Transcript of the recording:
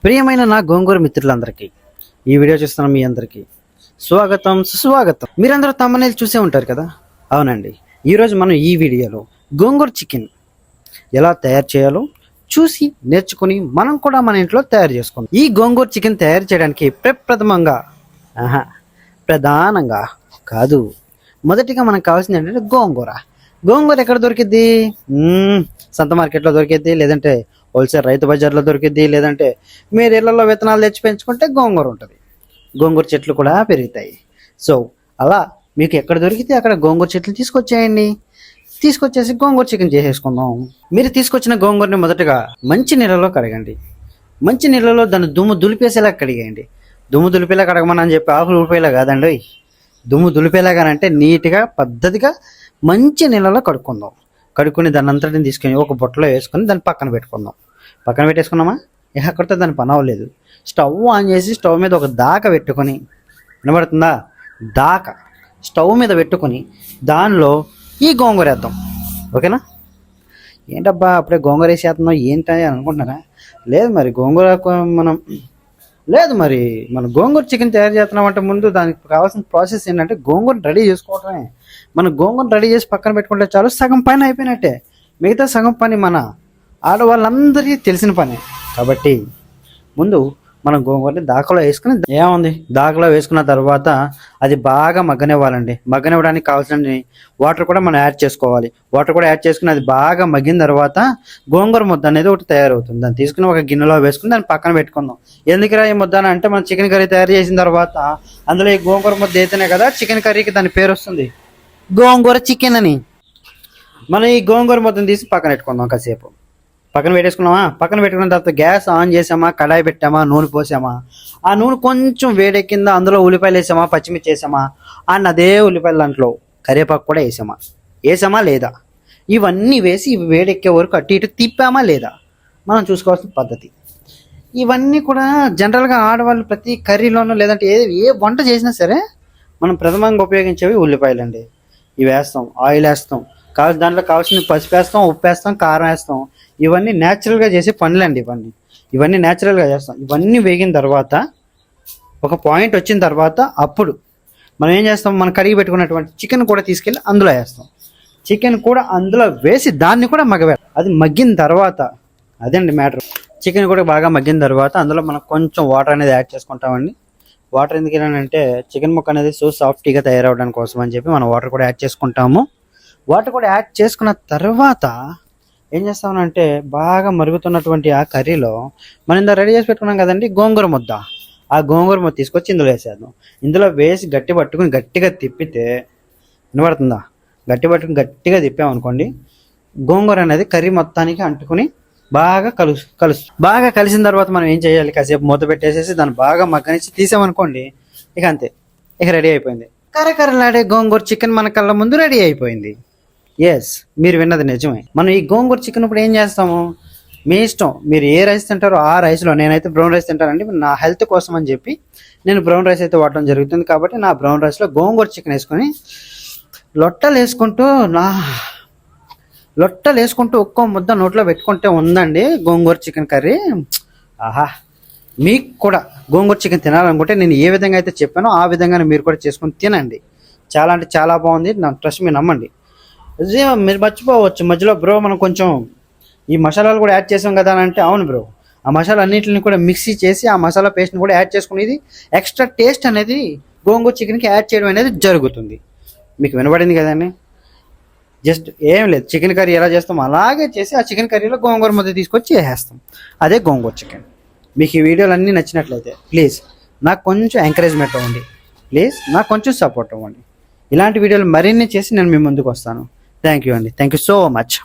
ప్రియమైన నా గోంగూర మిత్రులందరికీ ఈ వీడియో చూస్తున్న మీ అందరికీ స్వాగతం సుస్వాగతం. మీరందరూ తమ్మనేలు చూసే ఉంటారు కదా. అవునండి, ఈరోజు మనం ఈ వీడియోలో గోంగూర చికెన్ ఎలా తయారు చేయాలో చూసి నేర్చుకుని మనం కూడా మన ఇంట్లో తయారు చేసుకుందాం. ఈ గోంగూర చికెన్ తయారు చేయడానికి ప్రధానంగా కాదు, మొదటిగా మనకు కావాల్సింది ఏంటంటే గోంగూర ఎక్కడ దొరికిద్ది? సంత మార్కెట్లో దొరికిద్ది, లేదంటే హోల్సేల్ రైతు బజార్లో దొరికిద్ది, లేదంటే మీరు ఇళ్లలో విత్తనాలు తెచ్చి పెంచుకుంటే గోంగూర ఉంటుంది. గోంగూర చెట్లు కూడా పెరుగుతాయి. సో అలా మీకు ఎక్కడ దొరికితే అక్కడ గోంగూర చెట్లు తీసుకొచ్చేసి గోంగూర చికెన్ చేసేసుకుందాం. మీరు తీసుకొచ్చిన గోంగూరని మొదటగా మంచి నీళ్ళలో కడగండి. మంచి నీళ్ళలో దాన్ని దుమ్ము దులిపేసేలా కడిగేయండి. దుమ్ము దులిపేలా కడగమని చెప్పి ఆకులు ఊడిపోయేలా కాదండి. దుమ్ము దులిపేలాగానంటే నీట్గా పద్ధతిగా మంచి నీళ్ళలో కడుక్కుందాం. కడుక్కుని దాన్ని అంతటిని తీసుకొని ఒక బుట్టలో వేసుకొని దాన్ని పక్కన పెట్టేసుకున్నామా? అక్కడితో దాని పని అవ్వలేదు. స్టవ్ ఆన్ చేసి స్టవ్ మీద ఒక దాక పెట్టుకొని, వినబడుతుందా? దాక స్టవ్ మీద పెట్టుకొని దానిలో ఈ గోంగూర వేద్దాం. ఓకేనా? ఏంటబ్బా అప్పుడే గోంగూర వేసేస్తున్నాం ఏంటని అనుకుంటున్నారా? మన గోంగూర చికెన్ తయారు చేస్తున్నాం అంటే ముందు దానికి కావాల్సిన ప్రాసెస్ ఏంటంటే గోంగూర రెడీ చేసుకోవటమే. మనం గోంగూర రెడీ చేసి పక్కన పెట్టుకుంటే చాలు, సగం పని అయిపోయినట్టే. మిగతా సగం పని మన ఆడవాళ్ళందరికీ తెలిసిన పని. కాబట్టి ముందు మనం గోంగూరని దాకలో వేసుకుని దాకలో వేసుకున్న తర్వాత అది బాగా మగ్గనివ్వాలండి. మగ్గనివ్వడానికి కావాల్సిన వాటర్ కూడా మనం యాడ్ చేసుకోవాలి. వాటర్ కూడా యాడ్ చేసుకుని అది బాగా మగ్గిన తర్వాత గోంగూర ముద్ద అనేది ఒకటి తయారవుతుంది. దాన్ని తీసుకుని ఒక గిన్నెలో వేసుకుని దాన్ని పక్కన పెట్టుకుందాం. ఎందుకురా ఈ ముద్ద అంటే మనం చికెన్ కర్రీ తయారు చేసిన తర్వాత అందులో ఈ గోంగూర ముద్ద అయితేనే కదా చికెన్ కర్రీకి దాని పేరు వస్తుంది, గోంగూర చికెన్ అని. మనం ఈ గోంగూర ముద్దను తీసి పక్కన పెట్టుకుందాం. కాసేపు పక్కన పెట్టుకున్న తర్వాత గ్యాస్ ఆన్ చేసామా, కడాయి పెట్టామా, నూనె పోసామా, ఆ నూనె కొంచెం వేడెక్కిందా, అందులో ఉల్లిపాయలు వేసామా, పచ్చిమిర్చి వేసామా, అండ్ అదే ఉల్లిపాయల దాంట్లో కరివేపాకు కూడా వేసామా లేదా, ఇవన్నీ వేసి ఇవి వేడెక్కే వరకు అటు ఇటు తిప్పామా లేదా మనం చూసుకోవాల్సిన పద్ధతి. ఇవన్నీ కూడా జనరల్గా ఆడవాళ్ళు ప్రతి కర్రీలోనూ లేదంటే ఏ వంట చేసినా సరే మనం ప్రథమంగా ఉపయోగించేవి ఉల్లిపాయలు అండి. ఇవి వేస్తాం, ఆయిల్ వేస్తాం, దాంట్లో కావాల్సిన పసుపు వేస్తాం, ఉప్పు వేస్తాం, కారం వేస్తాం. ఇవన్నీ న్యాచురల్గా చేసే పనులండి. ఇవన్నీ న్యాచురల్గా చేస్తాం. ఇవన్నీ వేగిన తర్వాత ఒక పాయింట్ వచ్చిన తర్వాత అప్పుడు మనం ఏం చేస్తాం, మనం కడిగి పెట్టుకున్నటువంటి చికెన్ కూడా తీసుకెళ్ళి అందులో వేస్తాం. చికెన్ కూడా అందులో వేసి దాన్ని కూడా అది మగ్గిన తర్వాత, అదండి మ్యాటర్. చికెన్ కూడా బాగా మగ్గిన తర్వాత అందులో మనం కొంచెం వాటర్ అనేది యాడ్ చేసుకుంటామండి. వాటర్ ఎందుకంటే చికెన్ ముక్క అనేది సాఫ్ట్గా తయారవడానికి కోసం అని చెప్పి మనం వాటర్ కూడా యాడ్ చేసుకుంటాము. వాటర్ కూడా యాడ్ చేసుకున్న తర్వాత ఏం చేస్తామనంటే బాగా మరుగుతున్నటువంటి ఆ కర్రీలో మనం ఇందా రెడీ చేసి పెట్టుకున్నాం కదండి గోంగూర ముద్ద. ఆ గోంగూర ముద్ద తీసుకొచ్చి ఇందులో వేసేద్దాం. ఇందులో వేసి గట్టిగా తిప్పితే, వినబడుతుందా? గట్టిగా తిప్పామనుకోండి, గోంగూర అనేది కర్రీ మొత్తానికి అంటుకుని బాగా బాగా కలిసిన తర్వాత మనం ఏం చేయాలి, కాసేపు మూత పెట్టేసేసి దాన్ని బాగా మగ్గనిచ్చి తీసామనుకోండి, ఇక అంతే, ఇక రెడీ అయిపోయింది. కరకరలాడే గోంగూర చికెన్ మన కళ్ళ ముందు రెడీ అయిపోయింది. ఎస్, మీరు విన్నది నిజమే. మనం ఈ గోంగూర చికెన్ ఇప్పుడు ఏం చేస్తాము, మీ ఇష్టం, మీరు ఏ రైస్ తింటారో ఆ రైస్లో, నేనైతే బ్రౌన్ రైస్ తింటానండి. నా హెల్త్ కోసం అని చెప్పి నేను బ్రౌన్ రైస్ అయితే వాడటం జరుగుతుంది. కాబట్టి నా బ్రౌన్ రైస్లో గోంగూర చికెన్ వేసుకొని లొట్టలు వేసుకుంటూ ఒక్కో ముద్ద నోట్లో పెట్టుకుంటే ఉందండి గోంగూర చికెన్ కర్రీ. ఆహా, మీకు కూడా గోంగూర చికెన్ తినాలనుకుంటే నేను ఏ విధంగా అయితే చెప్పానో ఆ విధంగానే మీరు కూడా చేసుకొని తినండి. చాలా అంటే చాలా బాగుంది. నా ట్రస్ట్ మీరు నమ్మండి. మీరు మర్చిపోవచ్చు మధ్యలో, బ్రో మనం కొంచెం ఈ మసాలాలు కూడా యాడ్ చేసాం కదా అని అంటే, అవును బ్రో, ఆ మసాలా అన్నింటిని కూడా మిక్సీ చేసి ఆ మసాలా పేస్ట్ని కూడా యాడ్ చేసుకునేది ఎక్స్ట్రా టేస్ట్ అనేది గోంగూర చికెన్కి యాడ్ చేయడం అనేది జరుగుతుంది. మీకు వినబడింది కదండి. జస్ట్ ఏం లేదు, చికెన్ కర్రీ ఎలా చేస్తాం అలాగే చేసి ఆ చికెన్ కర్రీలో గోంగూర ముద్ద తీసుకొచ్చి వేసేస్తాం. అదే గోంగూర చికెన్. మీకు ఈ వీడియోలు అన్నీ నచ్చినట్లయితే ప్లీజ్ నాకు కొంచెం ఎంకరేజ్మెంట్ అవ్వండి, ప్లీజ్ నాకు కొంచెం సపోర్ట్ అవ్వండి. ఇలాంటి వీడియోలు మరిన్ని చేసి నేను మీ ముందుకు వస్తాను. థ్యాంక్ యూ అండి. Thank you so much.